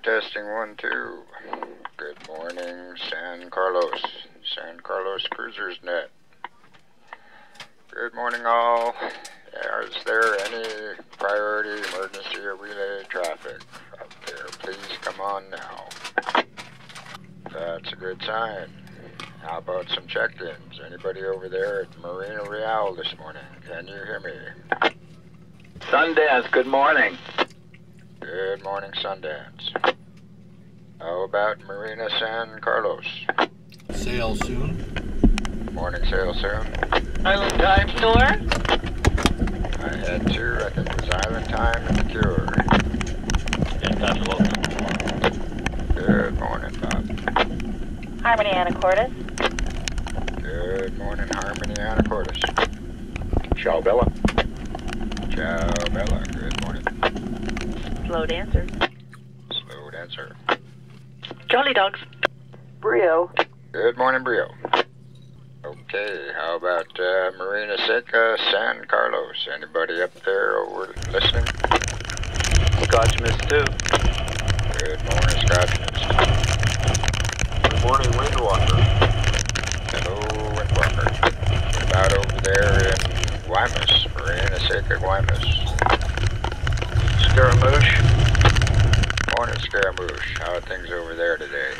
Testing 1, 2. Good morning, San Carlos Cruisers Net. Good morning, all. Is there any priority emergency or relay traffic out there? Please come on now. That's a good sign. How about some check-ins? Anybody over there at Marina Real this morning? Can you hear me? Sundance, good morning. Good morning, Sundance. How about Marina San Carlos? Sail soon. Morning, sail soon. Island time store? I had two. I think it was Island Time and The Cure. Good morning, Bob. Harmony Anacortes. Good morning, Harmony Anacortes. Ciao, Bella. Ciao, Bella. Good morning. Slow Dancer. Slow Dancer. Jolly Dogs. Brio. Good morning, Brio. Okay, how about Marina Seca, San Carlos? Anybody up there over listening? Scotch Mist 2. Good morning, Scotch Mist. Good morning, Windwalker. Hello, Windwalker. What about over there in Guaymas, Marina Seca, Guaymas? Scaramouche. Morning, Scaramouche. How are things over there today?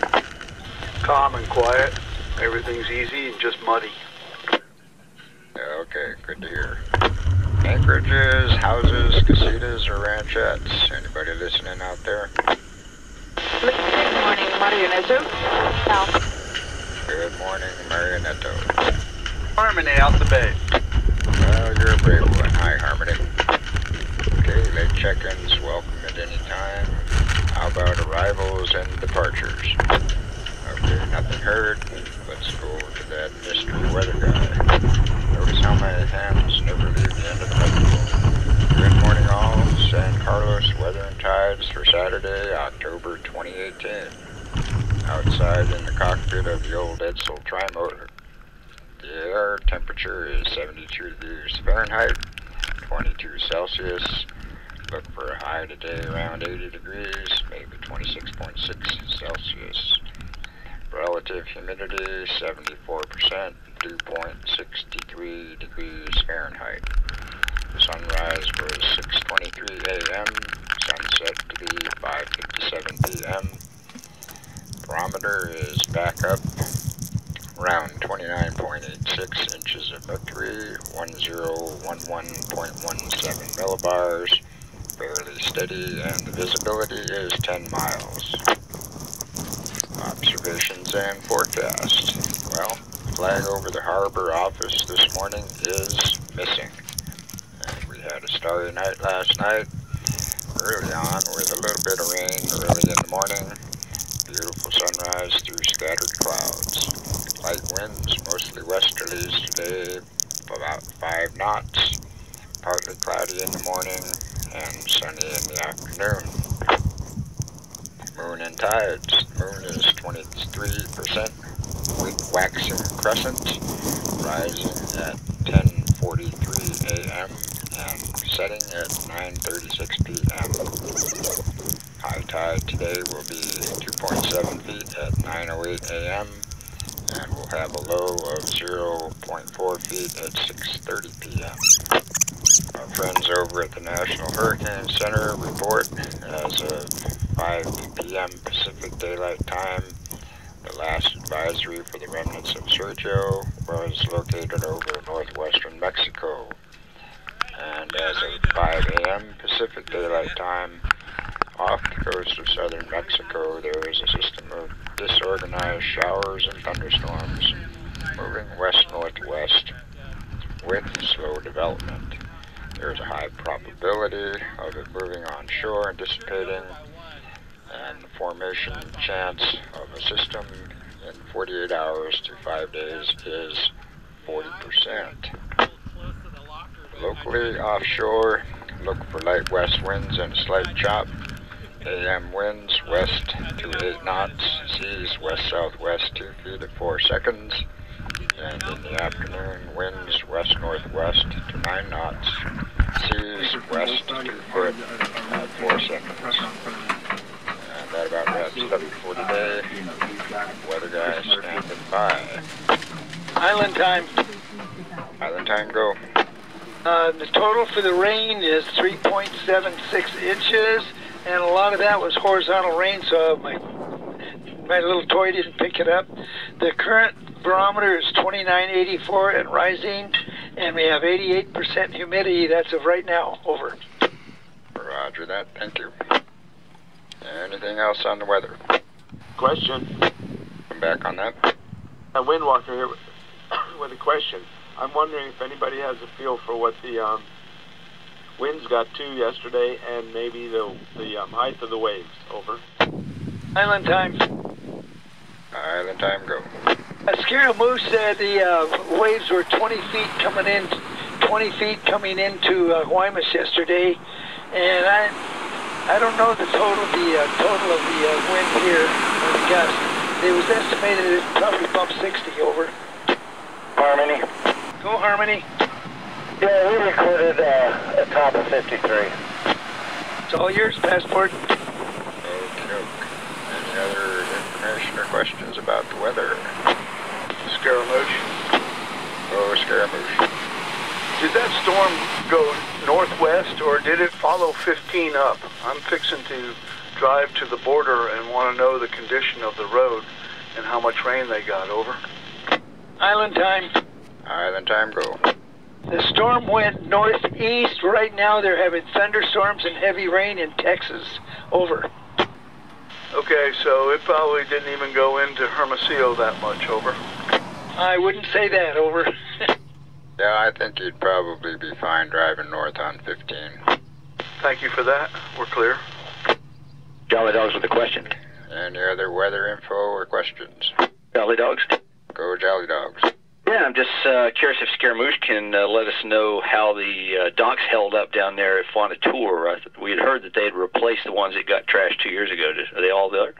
Calm and quiet. Everything's easy and just muddy. Okay, good to hear. Anchorages, houses, casitas, or ranchettes? Anybody listening out there? Good morning, Marionetto. Good morning, Marionetto. Harmony out the bay. Well, you're a brave one. Hi, Harmony. Okay, late check-ins, welcome at any time. How about arrivals and departures? Okay, nothing heard. Let's go over to that mystery weather guy. Notice how my hands never leave the end of the microphone. Good morning, all. San Carlos weather and tides for Saturday, October 2018. Outside in the cockpit of the old Edsel Trimotor. The air temperature is 72 degrees Fahrenheit, 22 Celsius. Look for a high today around 80 degrees, maybe 26.6 Celsius. Relative humidity 74%, dew point 63 degrees Fahrenheit. Sunrise was 6:23 a.m., sunset to be 5:57 p.m. Barometer is back up around 29.86 inches of mercury, 1011.17 millibars, fairly steady, and the visibility is 10 miles. Observations and forecast. Well, flag over the harbor office this morning is missing. And we had a starry night last night, early on with a little bit of rain early in the morning. Beautiful sunrise through scattered clouds. Light winds, mostly westerlies today, about 5 knots. Partly cloudy in the morning and sunny in the afternoon. Moon and tides. Moon is 23% with waxing crescent, rising at 10:43 a.m. and setting at 9:36 p.m. High tide today will be 2.7 feet at 9:08 a.m. and we'll have a low of 0.4 feet at 6:30 p.m. Our friends over at the National Hurricane Center report as of 5 p.m. Pacific Daylight Time, the last advisory for the remnants of Sergio was located over northwestern Mexico. And as of 5 a.m. Pacific Daylight Time, off the coast of southern Mexico, there is a system of disorganized showers and thunderstorms moving west-northwest with slow development. There's a high probability of it moving onshore and dissipating, and the formation chance of a system in 48 hours to 5 days is 40%. Locally offshore, look for light west winds and a slight chop. AM winds west to 8 knots, seas west-southwest 2 feet at 4 seconds, and in the afternoon, winds west-northwest to 9 knots, seas west 2 foot at 4 seconds. time. Island time, go. The total for the rain is 3.76 inches, and a lot of that was horizontal rain, so my little toy didn't pick it up. The current barometer is 2984 and rising, and we have 88% humidity. That's of right now. Over. Roger that. Thank you. Anything else on the weather? Question. Come back on that. A Windwalker here with a question. I'm wondering if anybody has a feel for what the winds got to yesterday and maybe the height of the waves. Over. Island time. Island time, go. Scaramouche said the waves were 20 feet coming into Guaymas yesterday, and I don't know the total of the wind here or the gust. It was estimated it probably bumped 60. Over. Harmony. Go Harmony. Yeah, we recorded a top of 53. It's all yours, Passport. Okay. Any other information or questions about the weather? Scaramouche. Oh, Scaramouche. Did that storm go northwest or did it follow 15 up? I'm fixing to drive to the border and want to know the condition of the road and how much rain they got. Over. Island time. Island time, go. The storm went northeast. Right now they're having thunderstorms and heavy rain in Texas. Over. Okay, so it probably didn't even go into Hermosillo that much. Over. I wouldn't say that. Over. Yeah, I think you'd probably be fine driving north on 15. Thank you for that. We're clear. Jolly Dogs with a question. Any other weather info or questions? Jolly Dogs? Go Jolly Dogs. Yeah, I'm just curious if Scaramouche can let us know how the docks held up down there at Fonatour. We had heard that they had replaced the ones that got trashed 2 years ago. Are they all there?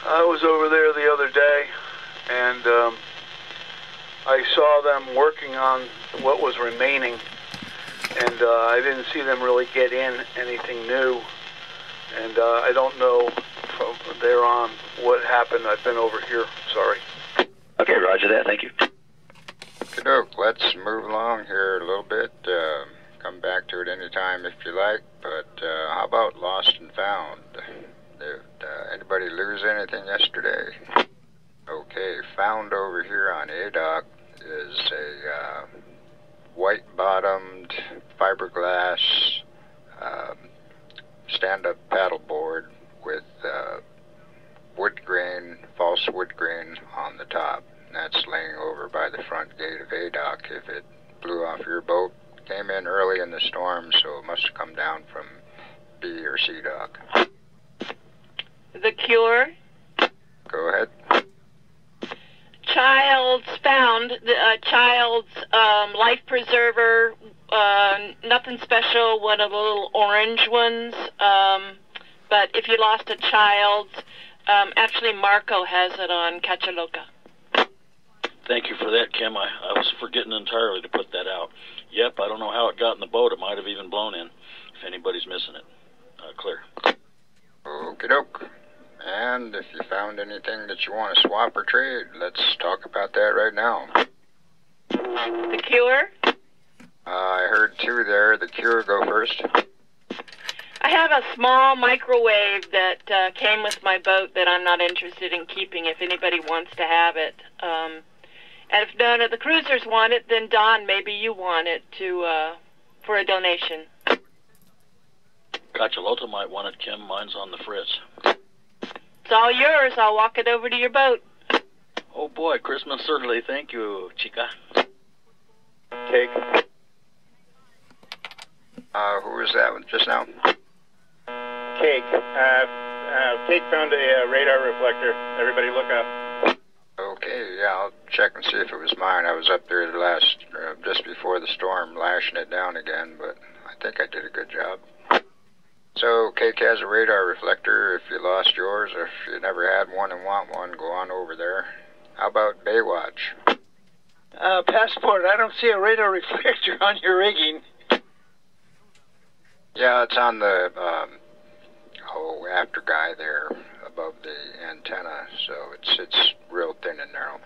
I was over there the other day, and I saw them working on what was remaining, and I didn't see them really get in anything new, and I don't know from there on what happened. I've been over here. Sorry. Okay, roger that. Thank you. Okey-doke, let's move along here a little bit. Come back to it anytime if you like, but how about lost and found? Did anybody lose anything yesterday? Okay, found over here on ADOC is a white-bottomed fiberglass stand-up paddleboard with wood grain, false wood grain on the top. And that's laying over by the front gate of ADOC. If it blew off your boat, came in early in the storm, so it must have come down from B or C dock. The Cure. Go ahead. Child's found. Child's life preserver. Nothing special. One of the little orange ones. But if you lost a child, actually Marco has it on Cachaloca. Thank you for that, Kim. I was forgetting entirely to put that out. Yep, I don't know how it got in the boat. It might have even blown in, if anybody's missing it. Clear. Okie doke. And if you found anything that you want to swap or trade, let's talk about that right now. The Cure. I heard two there. The Cure, go first. I have a small microwave that came with my boat that I'm not interested in keeping if anybody wants to have it. And if none of the cruisers want it, then Don, maybe you want it for a donation. Cachalota might want it, Kim. Mine's on the fritz. It's all yours. I'll walk it over to your boat. Oh boy, Christmas early. Thank you, chica. Cake. Who was that one just now? Cake. Cake found a radar reflector. Everybody look up. Okay, yeah, I'll check and see if it was mine. I was up there just before the storm, lashing it down again, but I think I did a good job. So, Cake has a radar reflector. If you lost yours, or if you never had one and want one, go on over there. How about Baywatch? Passport, I don't see a radar reflector on your rigging. Yeah, it's on the after guy there above the antenna, so it's real thin and narrow.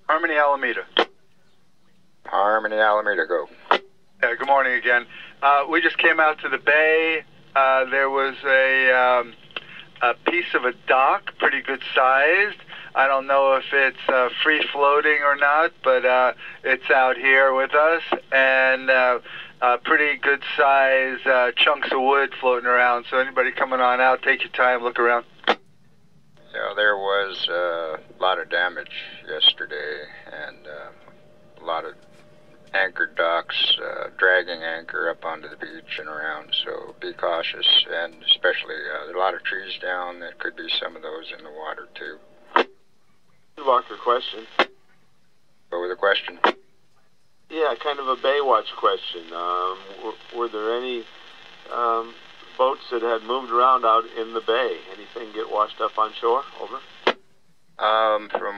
Harmony Alameda. Harmony Alameda, go. Yeah, good morning again. We just came out to the bay. There was a piece of a dock, pretty good sized. I don't know if it's free floating or not, but it's out here with us, and pretty good size chunks of wood floating around. So anybody coming on out, take your time, look around. Yeah, there was a lot of damage yesterday, and a lot of anchored docks dragging anchor up onto the beach and around, so be cautious, and especially there are a lot of trees down. That could be some of those in the water too. Walker question. Go with the question. Yeah, kind of a Baywatch question. Were there any boats that had moved around out in the bay? Anything get washed up on shore? Over. From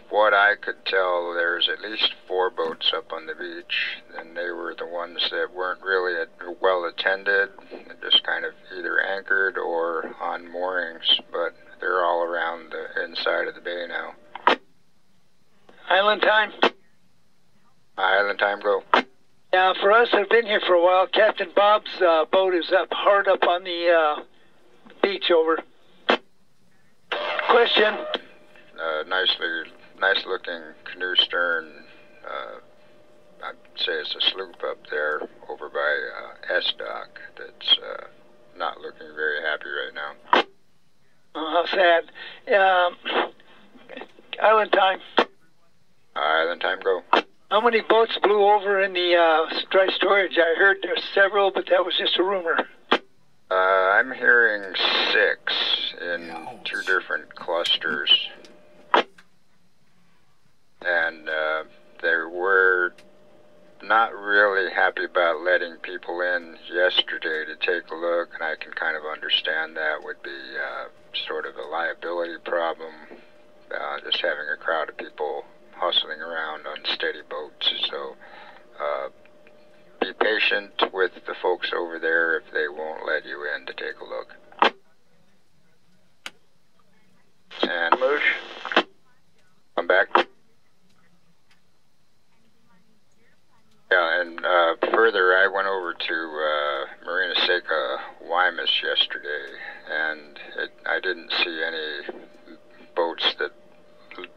what I could tell, there's at least 4 boats up on the beach, and they were the ones that weren't really well attended, just kind of either anchored or on moorings, but they're all around the inside of the bay now. Island time. Island time, go. Yeah, for us that have been here for a while, Captain Bob's boat is up hard up on the beach. Over. Question. Nice looking canoe stern. I'd say it's a sloop up there over by S Dock that's not looking very happy right now. Oh, how sad. Island time. Island time, go. How many boats blew over in the dry storage? I heard there's several, but that was just a rumor. I'm hearing 6 in 2 different clusters. And they were not really happy about letting people in yesterday to take a look, and I can kind of understand that would be sort of a liability problem, just having a crowd of people hustling around on steady boats. So be patient with the folks over there if they won't let you in to take a look. And Moosh. come back. Yeah, and further, I went over to Marina Seca, Guaymas yesterday, and I didn't see any boats that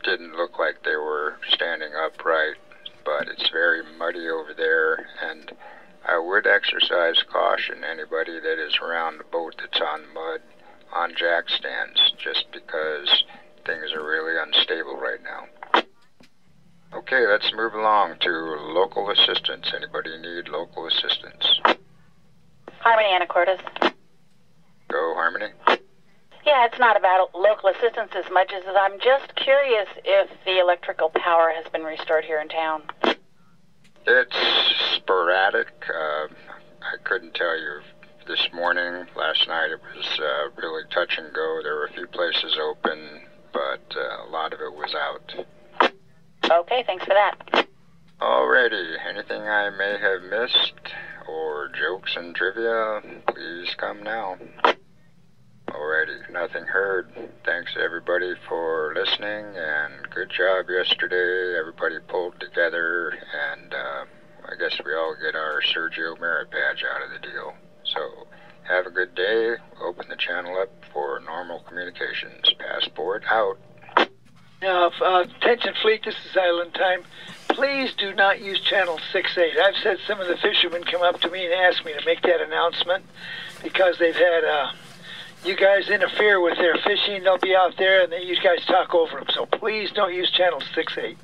didn't look like they were standing upright, but it's very muddy over there, and I would exercise caution anybody that is around a boat that's on mud, on jack stands, just because things are really unstable right now. Okay, let's move along to local assistance. Anybody need local assistance? Harmony Anacortes. Go, Harmony. Yeah, it's not about local assistance as much as I'm just curious if the electrical power has been restored here in town. It's sporadic. I couldn't tell you this morning. Last night it was really touch and go. There were a few places open, but a lot of it was out. Okay, thanks for that. Alrighty, anything I may have missed, or jokes and trivia, please come now. Alrighty, nothing heard. Thanks everybody for listening, and good job yesterday. Everybody pulled together, and I guess we all get our Sergio merit badge out of the deal. So, have a good day. Open the channel up for normal communications. Passport out. Attention fleet, this is Island time. Please do not use channel 68. I've said some of the fishermen come up to me and ask me to make that announcement because they've had you guys interfere with their fishing. They'll be out there and you guys talk over them. So please don't use channel 68.